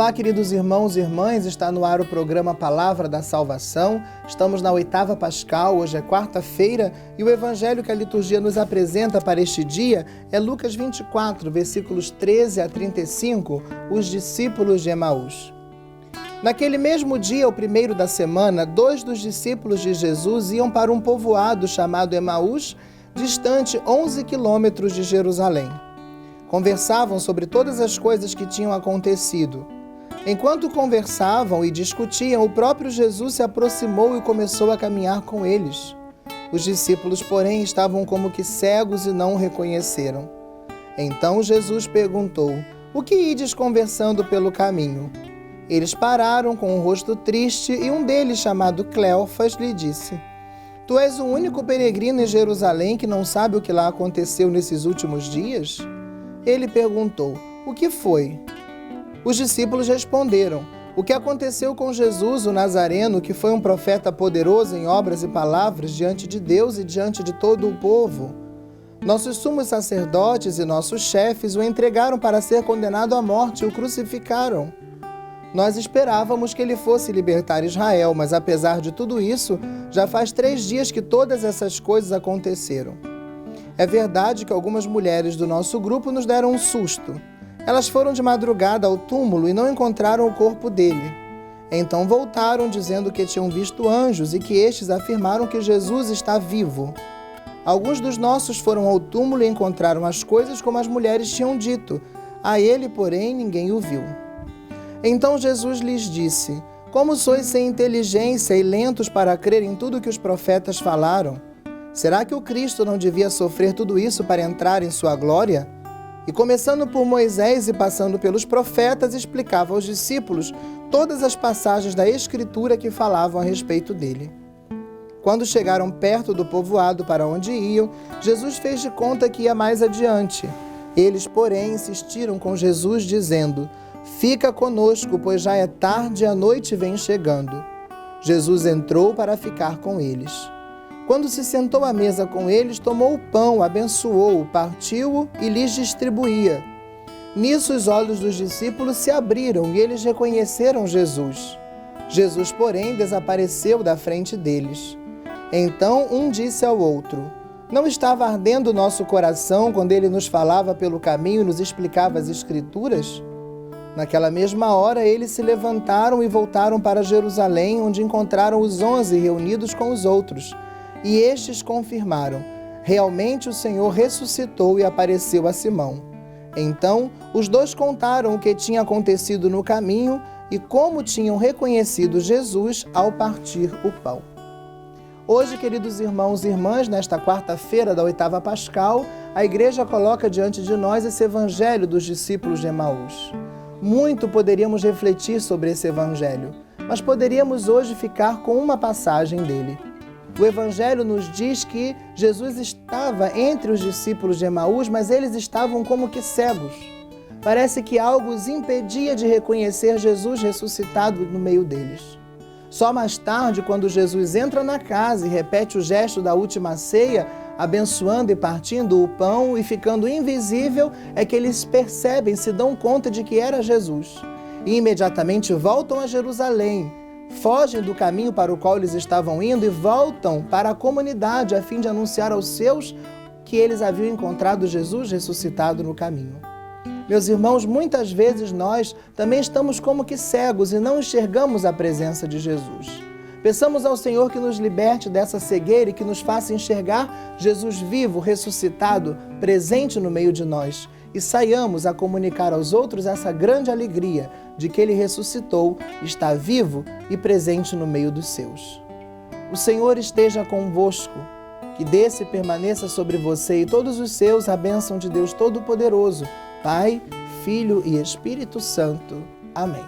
Olá, queridos irmãos e irmãs, está no ar o programa Palavra da Salvação. Estamos na 8ª Pascal, hoje é quarta-feira, e o evangelho que a liturgia nos apresenta para este dia é Lucas 24, versículos 13 a 35, os discípulos de Emaús. Naquele mesmo dia, o primeiro da semana, 2 dos discípulos de Jesus iam para um povoado chamado Emaús, distante 11 quilômetros de Jerusalém. Conversavam sobre todas as coisas que tinham acontecido. Enquanto conversavam e discutiam, o próprio Jesus se aproximou e começou a caminhar com eles. Os discípulos, porém, estavam como que cegos e não o reconheceram. Então Jesus perguntou: "O que ides conversando pelo caminho?" Eles pararam com o rosto triste e um deles, chamado Cleofas, lhe disse: "Tu és o único peregrino em Jerusalém que não sabe o que lá aconteceu nesses últimos dias?" Ele perguntou: "O que foi?" Os discípulos responderam: "O que aconteceu com Jesus, o Nazareno, que foi um profeta poderoso em obras e palavras diante de Deus e diante de todo o povo. Nossos sumos sacerdotes e nossos chefes o entregaram para ser condenado à morte e o crucificaram. Nós esperávamos que ele fosse libertar Israel, mas apesar de tudo isso, já faz 3 dias que todas essas coisas aconteceram. É verdade que algumas mulheres do nosso grupo nos deram um susto. Elas foram de madrugada ao túmulo e não encontraram o corpo dele. Então voltaram dizendo que tinham visto anjos e que estes afirmaram que Jesus está vivo. Alguns dos nossos foram ao túmulo e encontraram as coisas como as mulheres tinham dito. A ele, porém, ninguém o viu." Então Jesus lhes disse: "Como sois sem inteligência e lentos para crer em tudo que os profetas falaram? Será que o Cristo não devia sofrer tudo isso para entrar em sua glória?" E começando por Moisés e passando pelos profetas, explicava aos discípulos todas as passagens da Escritura que falavam a respeito dele. Quando chegaram perto do povoado para onde iam, Jesus fez de conta que ia mais adiante. Eles, porém, insistiram com Jesus, dizendo: "Fica conosco, pois já é tarde e a noite vem chegando." Jesus entrou para ficar com eles. Quando se sentou à mesa com eles, tomou o pão, abençoou-o, partiu-o e lhes distribuía. Nisso os olhos dos discípulos se abriram e eles reconheceram Jesus. Jesus, porém, desapareceu da frente deles. Então um disse ao outro: "Não estava ardendo o nosso coração quando ele nos falava pelo caminho e nos explicava as Escrituras?" Naquela mesma hora, eles se levantaram e voltaram para Jerusalém, onde encontraram os 11 reunidos com os outros. E estes confirmaram: "Realmente o Senhor ressuscitou e apareceu a Simão." Então, os dois contaram o que tinha acontecido no caminho e como tinham reconhecido Jesus ao partir o pão. Hoje, queridos irmãos e irmãs, nesta quarta-feira da 8ª Pascal, a Igreja coloca diante de nós esse evangelho dos discípulos de Emaús. Muito poderíamos refletir sobre esse evangelho, mas poderíamos hoje ficar com uma passagem dele. O Evangelho nos diz que Jesus estava entre os discípulos de Emaús, mas eles estavam como que cegos. Parece que algo os impedia de reconhecer Jesus ressuscitado no meio deles. Só mais tarde, quando Jesus entra na casa e repete o gesto da última ceia, abençoando e partindo o pão e ficando invisível, é que eles percebem, se dão conta de que era Jesus. E imediatamente voltam a Jerusalém, fogem do caminho para o qual eles estavam indo e voltam para a comunidade a fim de anunciar aos seus que eles haviam encontrado Jesus ressuscitado no caminho. Meus irmãos, muitas vezes nós também estamos como que cegos e não enxergamos a presença de Jesus. Peçamos ao Senhor que nos liberte dessa cegueira e que nos faça enxergar Jesus vivo, ressuscitado, presente no meio de nós. E saiamos a comunicar aos outros essa grande alegria de que Ele ressuscitou, está vivo e presente no meio dos seus. O Senhor esteja convosco, que desça e permaneça sobre você e todos os seus a bênção de Deus Todo-Poderoso, Pai, Filho e Espírito Santo. Amém.